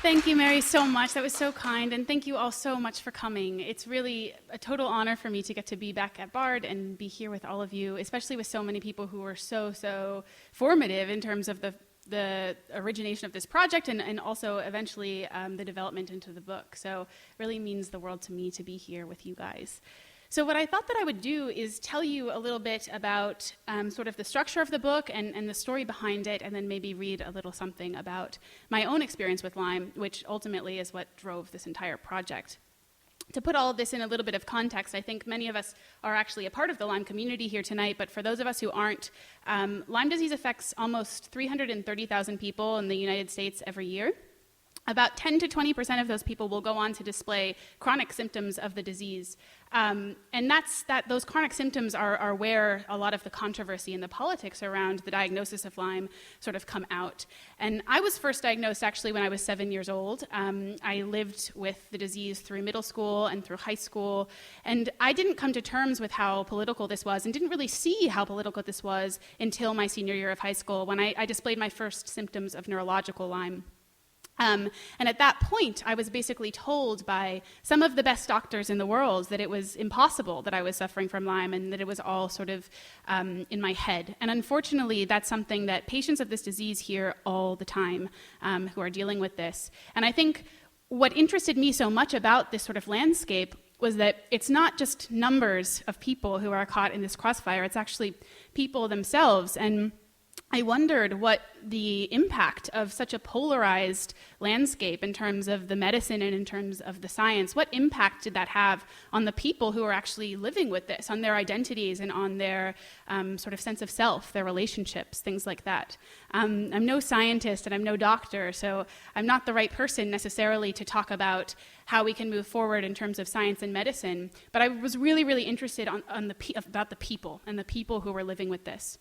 Thank you, Mary, so much. That was so kind, and thank you all so much for coming. It's really a total honor for me to get to be back at Bard and be here with all of you, especially with so many people who were so formative in terms of the origination of this project and also eventually the development into the book. So it really means the world to me to be here with you guys. So what I thought that I would do is tell you a little bit about sort of the structure of the book and the story behind it, and then maybe read a little something about my own experience with Lyme, which ultimately is what drove this entire project. To put all of this in a little bit of context, I think many of us are actually a part of the Lyme community here tonight, but for those of us who aren't, Lyme disease affects almost 330,000 people in the United States every year. About 10 to 20% of those people will go on to display chronic symptoms of the disease. And those chronic symptoms are where a lot of the controversy and the politics around the diagnosis of Lyme sort of come out. And I was first diagnosed actually when I was 7 years old. I lived with the disease through middle school and through high school. And I didn't come to terms with how political this was and didn't really see how political this was until my senior year of high school when I displayed my first symptoms of neurological Lyme. And at that point, I was basically told by some of the best doctors in the world that it was impossible that I was suffering from Lyme and that it was all sort of in my head. And unfortunately, that's something that patients of this disease hear all the time who are dealing with this. And I think what interested me so much about this sort of landscape was that it's not just numbers of people who are caught in this crossfire, it's actually people themselves. And I wondered what the impact of such a polarized landscape in terms of the medicine and in terms of the science, what impact did that have on the people who are actually living with this, on their identities and on their sort of sense of self, their relationships, things like that. I'm no scientist and I'm no doctor, so I'm not the right person necessarily to talk about how we can move forward in terms of science and medicine, but I was really interested about the people and the people who were living with this.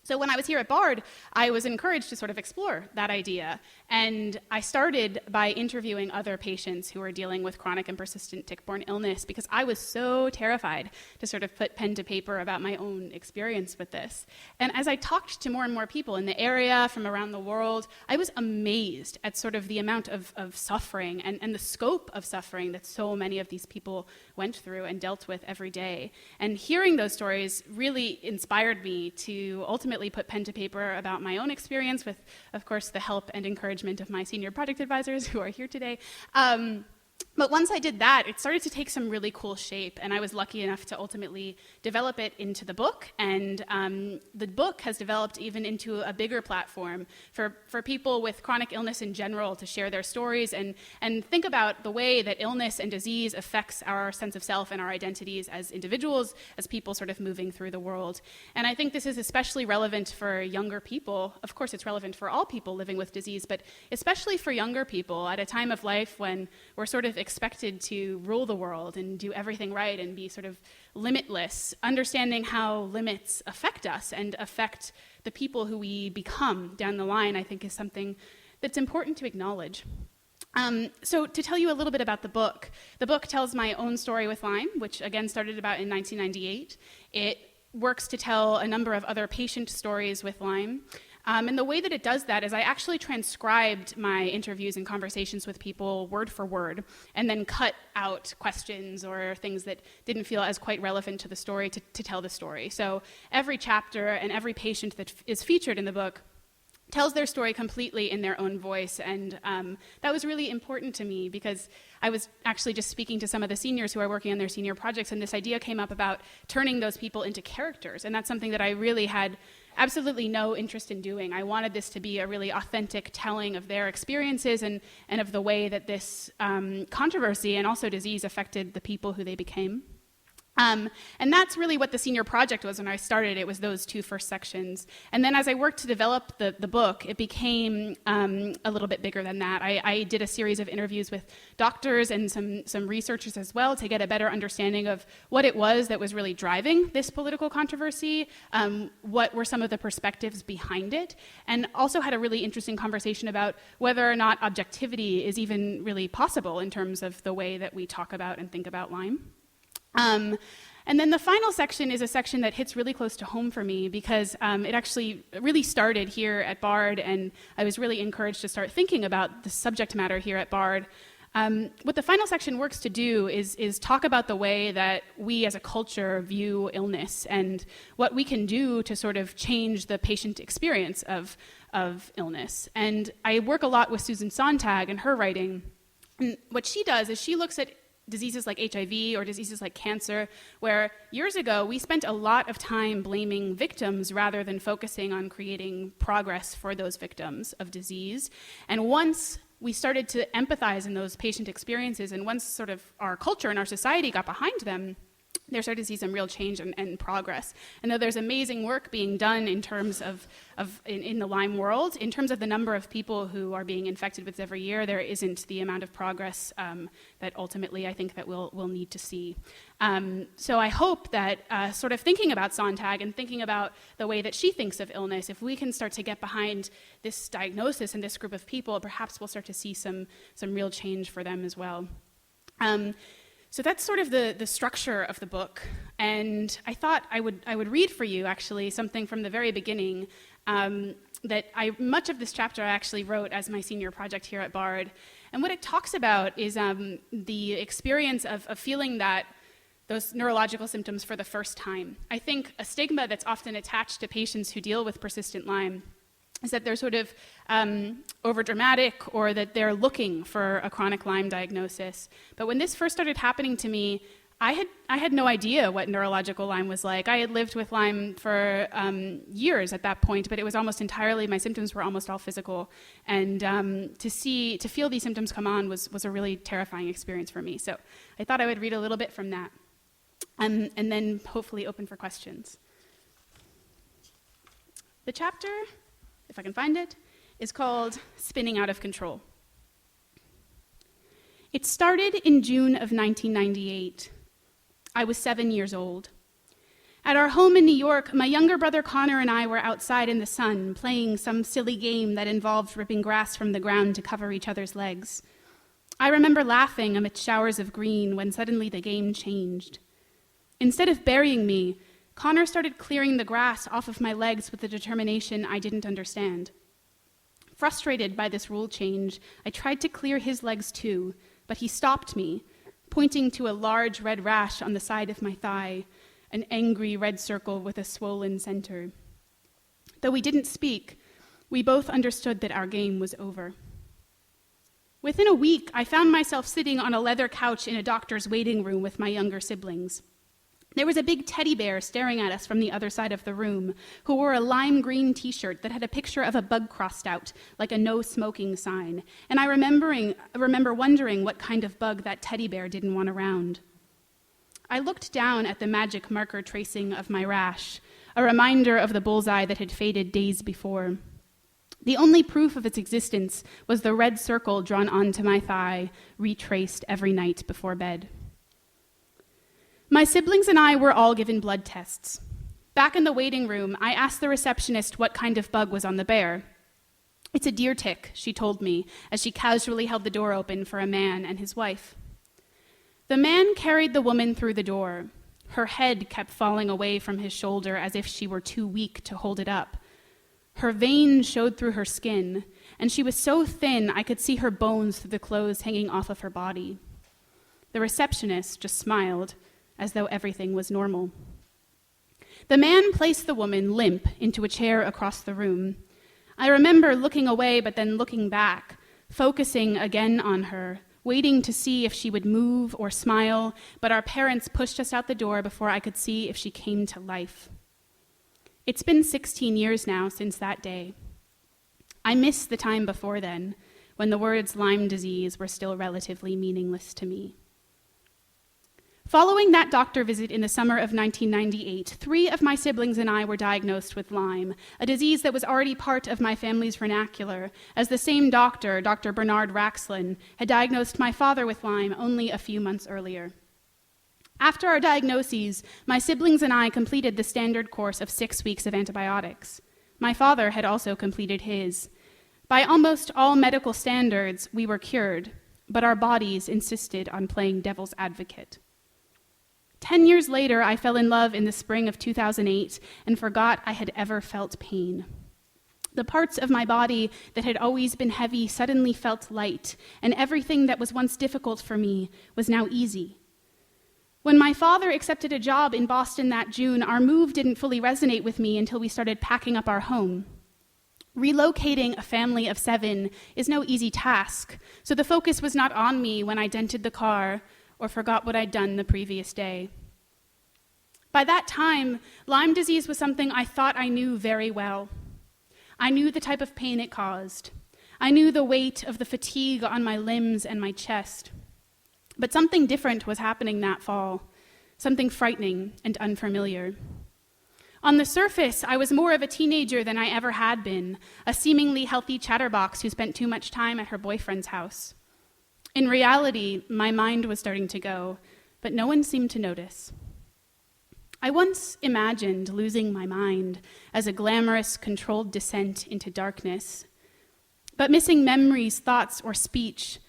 So when I was here at Bard, I was encouraged to sort of explore that idea. And I started by interviewing other patients who were dealing with chronic and persistent tick-borne illness because I was so terrified to sort of put pen to paper about my own experience with this. And as I talked to more and more people in the area from around the world, I was amazed at sort of the amount of suffering and the scope of suffering that so many of these people went through and dealt with every day. And hearing those stories really inspired me to ultimately put pen to paper about my own experience with, of course, the help and encouragement of my senior project advisors who are here today. But once I did that, it started to take some really cool shape, and I was lucky enough to ultimately develop it into the book, and the book has developed even into a bigger platform for people with chronic illness in general to share their stories and think about the way that illness and disease affects our sense of self and our identities as individuals, as people sort of moving through the world. And I think this is especially relevant for younger people. Of course, it's relevant for all people living with disease, but especially for younger people at a time of life when we're sort of expected to rule the world and do everything right and be sort of limitless. Understanding how limits affect us and affect the people who we become down the line, I think, is something that's important to acknowledge. So to tell you a little bit about the book tells my own story with Lyme, which again started about in 1998. It works to tell a number of other patient stories with Lyme. And the way that it does that is I actually transcribed my interviews and conversations with people word for word, and then cut out questions or things that didn't feel as quite relevant to the story to tell the story. So every chapter and every patient that is featured in the book tells their story completely in their own voice, and that was really important to me because I was actually just speaking to some of the seniors who are working on their senior projects, and this idea came up about turning those people into characters, and that's something that I really had absolutely no interest in doing. I wanted this to be a really authentic telling of their experiences and of the way that this controversy and also disease affected the people who they became. And that's really what the senior project was when I started. It was those two first sections. And then as I worked to develop the book, it became a little bit bigger than that. I did a series of interviews with doctors and some researchers as well to get a better understanding of what it was that was really driving this political controversy, what were some of the perspectives behind it, and also had a really interesting conversation about whether or not objectivity is even really possible in terms of the way that we talk about and think about Lyme. And then the final section is a section that hits really close to home for me because it actually really started here at Bard, and I was really encouraged to start thinking about the subject matter here at Bard. What the final section works to do is talk about the way that we as a culture view illness and what we can do to sort of change the patient experience of illness. And I work a lot with Susan Sontag and her writing. And what she does is she looks at diseases like HIV or diseases like cancer, where years ago we spent a lot of time blaming victims rather than focusing on creating progress for those victims of disease. And once we started to empathize in those patient experiences, and once sort of our culture and our society got behind them, there started to see some real change and progress. And though there's amazing work being done in terms of in the Lyme world, in terms of the number of people who are being infected with every year, there isn't the amount of progress that ultimately I think that we'll need to see. So I hope that sort of thinking about Sontag and thinking about the way that she thinks of illness, if we can start to get behind this diagnosis and this group of people, perhaps we'll start to see some real change for them as well. So that's sort of the structure of the book, and I thought I would read for you actually something from the very beginning that much of this chapter I actually wrote as my senior project here at Bard, and what it talks about is the experience of feeling those neurological symptoms for the first time. I think a stigma that's often attached to patients who deal with persistent Lyme is that they're sort of overdramatic or that they're looking for a chronic Lyme diagnosis. But when this first started happening to me, I had no idea what neurological Lyme was like. I had lived with Lyme for years at that point, but it was almost entirely, my symptoms were almost all physical. And to feel these symptoms come on was a really terrifying experience for me. So I thought I would read a little bit from that and then hopefully open for questions. The chapter, if I can find it, is called Spinning Out of Control. It started in June of 1998. I was 7 years old. At our home in New York, my younger brother Connor and I were outside in the sun playing some silly game that involved ripping grass from the ground to cover each other's legs. I remember laughing amidst showers of green when suddenly the game changed. Instead of burying me, Connor started clearing the grass off of my legs with a determination I didn't understand. Frustrated by this rule change, I tried to clear his legs too, but he stopped me, pointing to a large red rash on the side of my thigh, an angry red circle with a swollen center. Though we didn't speak, we both understood that our game was over. Within a week, I found myself sitting on a leather couch in a doctor's waiting room with my younger siblings. There was a big teddy bear staring at us from the other side of the room, who wore a lime green t-shirt that had a picture of a bug crossed out, like a no smoking sign. And I remember wondering what kind of bug that teddy bear didn't want around. I looked down at the magic marker tracing of my rash, a reminder of the bullseye that had faded days before. The only proof of its existence was the red circle drawn onto my thigh, retraced every night before bed. My siblings and I were all given blood tests. Back in the waiting room, I asked the receptionist what kind of bug was on the bear. "It's a deer tick," she told me, as she casually held the door open for a man and his wife. The man carried the woman through the door. Her head kept falling away from his shoulder as if she were too weak to hold it up. Her veins showed through her skin, and she was so thin I could see her bones through the clothes hanging off of her body. The receptionist just smiled, as though everything was normal. The man placed the woman limp into a chair across the room. I remember looking away but then looking back, focusing again on her, waiting to see if she would move or smile, but our parents pushed us out the door before I could see if she came to life. It's been 16 years now since that day. I miss the time before then, when the words Lyme disease were still relatively meaningless to me. Following that doctor visit in the summer of 1998, 3 of my siblings and I were diagnosed with Lyme, a disease that was already part of my family's vernacular, as the same doctor, Dr. Bernard Raxlin, had diagnosed my father with Lyme only a few months earlier. After our diagnoses, my siblings and I completed the standard course of 6 weeks of antibiotics. My father had also completed his. By almost all medical standards, we were cured, but our bodies insisted on playing devil's advocate. 10 years later, I fell in love in the spring of 2008 and forgot I had ever felt pain. The parts of my body that had always been heavy suddenly felt light, and everything that was once difficult for me was now easy. When my father accepted a job in Boston that June, our move didn't fully resonate with me until we started packing up our home. Relocating a family of 7 is no easy task, so the focus was not on me when I dented the car or forgot what I'd done the previous day. By that time, Lyme disease was something I thought I knew very well. I knew the type of pain it caused. I knew the weight of the fatigue on my limbs and my chest. But something different was happening that fall, something frightening and unfamiliar. On the surface, I was more of a teenager than I ever had been, a seemingly healthy chatterbox who spent too much time at her boyfriend's house. In reality, my mind was starting to go, but no one seemed to notice. I once imagined losing my mind as a glamorous, controlled descent into darkness. But missing memories, thoughts, or speech,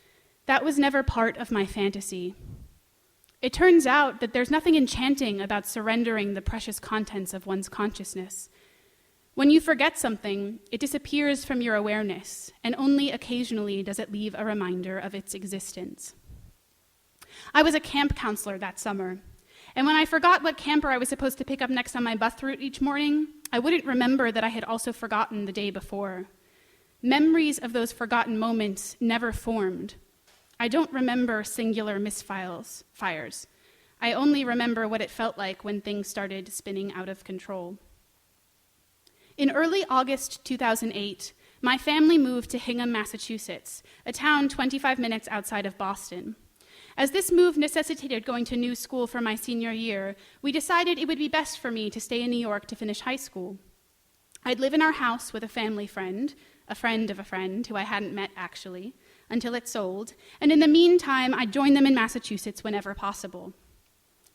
that was never part of my fantasy. It turns out that there's nothing enchanting about surrendering the precious contents of one's consciousness. When you forget something, it disappears from your awareness, and only occasionally does it leave a reminder of its existence. I was a camp counselor that summer, and when I forgot what camper I was supposed to pick up next on my bus route each morning, I wouldn't remember that I had also forgotten the day before. Memories of those forgotten moments never formed. I don't remember singular misfires. I only remember what it felt like when things started spinning out of control. In early August 2008, my family moved to Hingham, Massachusetts, a town 25 minutes outside of Boston. As this move necessitated going to new school for my senior year, we decided it would be best for me to stay in New York to finish high school. I'd live in our house with a family friend, a friend of a friend who I hadn't met actually, until it sold, and in the meantime, I'd join them in Massachusetts whenever possible.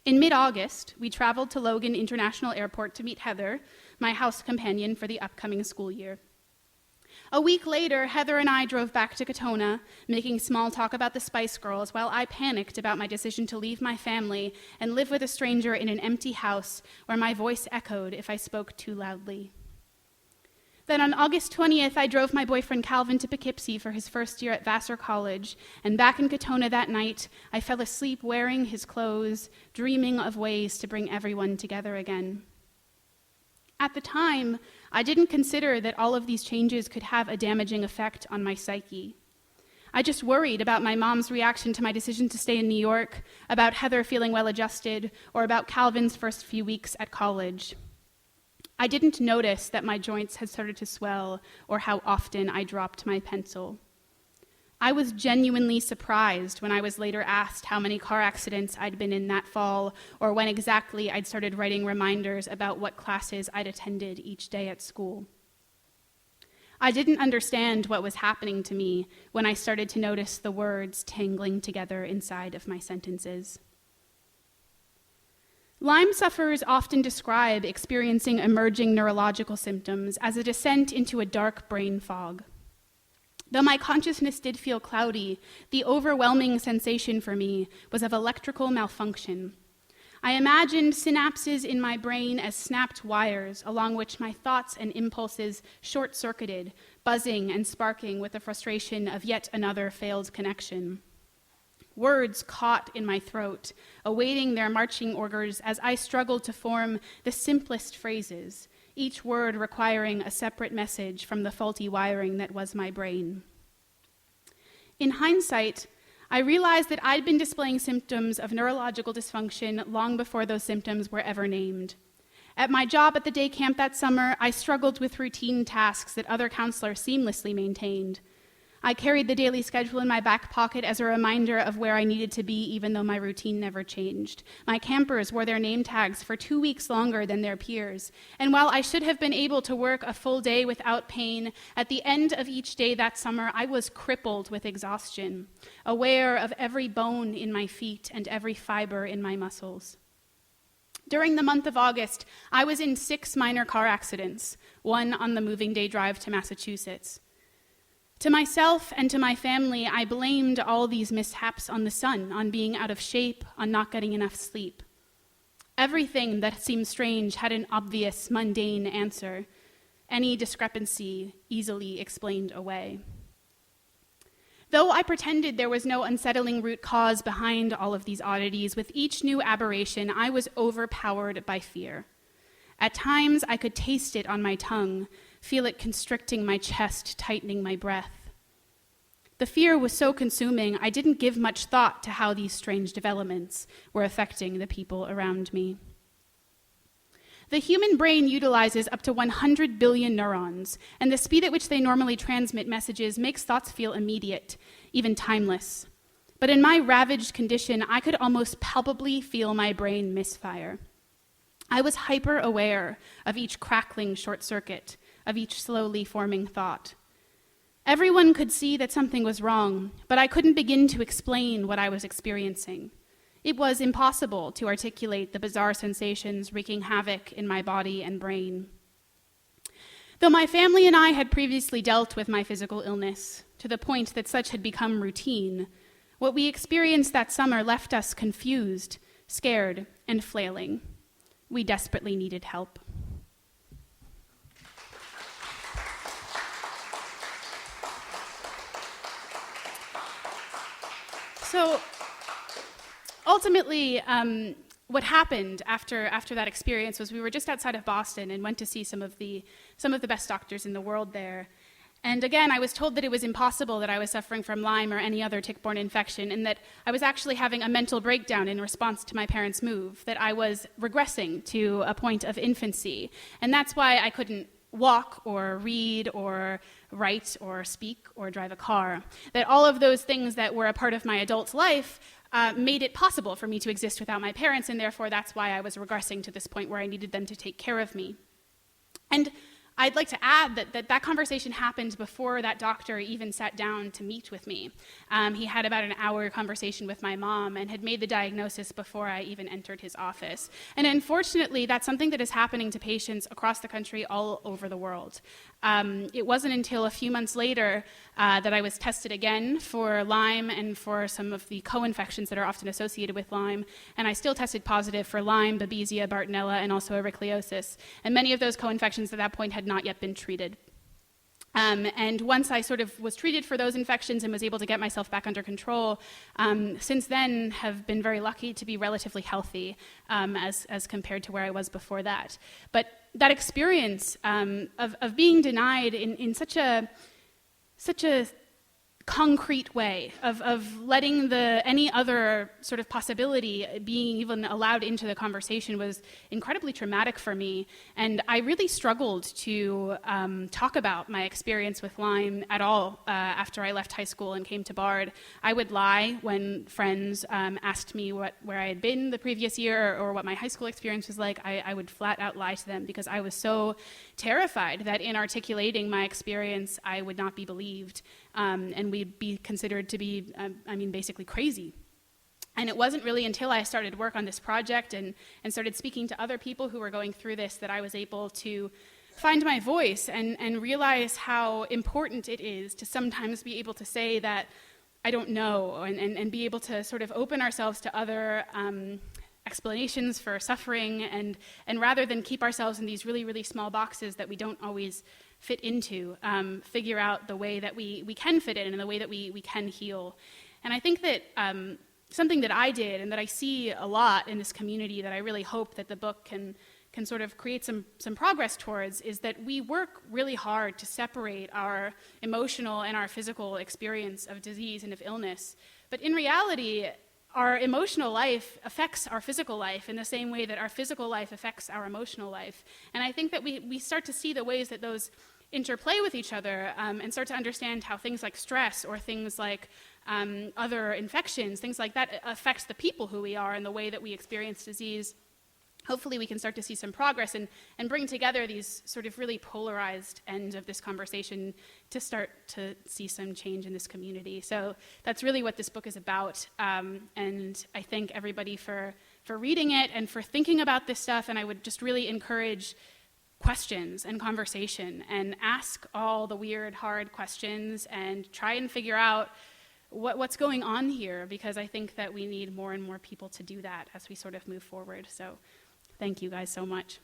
In mid-August, we traveled to Logan International Airport to meet Heather, my house companion for the upcoming school year. A week later, Heather and I drove back to Katona, making small talk about the Spice Girls, while I panicked about my decision to leave my family and live with a stranger in an empty house where my voice echoed if I spoke too loudly. Then on August 20th, I drove my boyfriend Calvin to Poughkeepsie for his first year at Vassar College, and back in Katona that night, I fell asleep wearing his clothes, dreaming of ways to bring everyone together again. At the time, I didn't consider that all of these changes could have a damaging effect on my psyche. I just worried about my mom's reaction to my decision to stay in New York, about Heather feeling well-adjusted, or about Calvin's first few weeks at college. I didn't notice that my joints had started to swell or how often I dropped my pencil. I was genuinely surprised when I was later asked how many car accidents I'd been in that fall, or when exactly I'd started writing reminders about what classes I'd attended each day at school. I didn't understand what was happening to me when I started to notice the words tangling together inside of my sentences. Lyme sufferers often describe experiencing emerging neurological symptoms as a descent into a dark brain fog. Though my consciousness did feel cloudy, the overwhelming sensation for me was of electrical malfunction. I imagined synapses in my brain as snapped wires along which my thoughts and impulses short-circuited, buzzing and sparking with the frustration of yet another failed connection. Words caught in my throat, awaiting their marching orders as I struggled to form the simplest phrases, each word requiring a separate message from the faulty wiring that was my brain. In hindsight, I realized that I'd been displaying symptoms of neurological dysfunction long before those symptoms were ever named. At my job at the day camp that summer, I struggled with routine tasks that other counselors seamlessly maintained. I carried the daily schedule in my back pocket as a reminder of where I needed to be, even though my routine never changed. My campers wore their name tags for 2 weeks longer than their peers. And while I should have been able to work a full day without pain, at the end of each day that summer, I was crippled with exhaustion, aware of every bone in my feet and every fiber in my muscles. During the month of August, I was in 6 minor car accidents, one on the moving day drive to Massachusetts. To myself and to my family, I blamed all these mishaps on the sun, on being out of shape, on not getting enough sleep. Everything that seemed strange had an obvious, mundane answer. Any discrepancy easily explained away. Though I pretended there was no unsettling root cause behind all of these oddities, with each new aberration, I was overpowered by fear. At times, I could taste it on my tongue, feel it constricting my chest, tightening my breath. The fear was so consuming, I didn't give much thought to how these strange developments were affecting the people around me. The human brain utilizes up to 100 billion neurons, and the speed at which they normally transmit messages makes thoughts feel immediate, even timeless. But in my ravaged condition, I could almost palpably feel my brain misfire. I was hyper-aware of each crackling short circuit, of each slowly forming thought. Everyone could see that something was wrong, but I couldn't begin to explain what I was experiencing. It was impossible to articulate the bizarre sensations wreaking havoc in my body and brain. Though my family and I had previously dealt with my physical illness, to the point that such had become routine, what we experienced that summer left us confused, scared, and flailing. We desperately needed help. So, ultimately, what happened after that experience was we were just outside of Boston and went to see some of the best doctors in the world there. And again, I was told that it was impossible that I was suffering from Lyme or any other tick-borne infection, and that I was actually having a mental breakdown in response to my parents' move, that I was regressing to a point of infancy. And that's why I couldn't walk or read or write or speak or drive a car. That all of those things that were a part of my adult life made it possible for me to exist without my parents, and therefore that's why I was regressing to this point where I needed them to take care of me. And I'd like to add that conversation happened before that doctor even sat down to meet with me. He had about an hour conversation with my mom and had made the diagnosis before I even entered his office. And unfortunately, that's something that is happening to patients across the country all over the world. It wasn't until a few months later that I was tested again for Lyme and for some of the co-infections that are often associated with Lyme, and I still tested positive for Lyme, Babesia, Bartonella, and also ehrlichiosis. And many of those co-infections at that point had not yet been treated. And once I sort of was treated for those infections and was able to get myself back under control, since then have been very lucky to be relatively healthy as compared to where I was before that. But that experience of being denied in such a concrete way, of letting any other sort of possibility being even allowed into the conversation was incredibly traumatic for me. And I really struggled to talk about my experience with Lyme at all after I left high school and came to Bard. I would lie when friends asked me where I had been the previous year or what my high school experience was like. I would flat out lie to them because I was so terrified that in articulating my experience, I would not be believed. And we'd be considered to be, basically crazy. And it wasn't really until I started work on this project and started speaking to other people who were going through this that I was able to find my voice and realize how important it is to sometimes be able to say that I don't know and be able to sort of open ourselves to other explanations for suffering and rather than keep ourselves in these really, really small boxes that we don't always fit into, figure out the way that we can fit in and the way that we can heal. And I think that something that I did and that I see a lot in this community that I really hope that the book can sort of create some progress towards is that we work really hard to separate our emotional and our physical experience of disease and of illness. But in reality, our emotional life affects our physical life in the same way that our physical life affects our emotional life. And I think that we start to see the ways that those interplay with each other and start to understand how things like stress or things like other infections, things like that affects the people who we are and the way that we experience disease. Hopefully we can start to see some progress and bring together these sort of really polarized ends of this conversation to start to see some change in this community. So that's really what this book is about. And I thank everybody for reading it and for thinking about this stuff. And I would just really encourage questions and conversation and ask all the weird, hard questions and try and figure out what's going on here, because I think that we need more and more people to do that as we sort of move forward. So Thank you guys so much.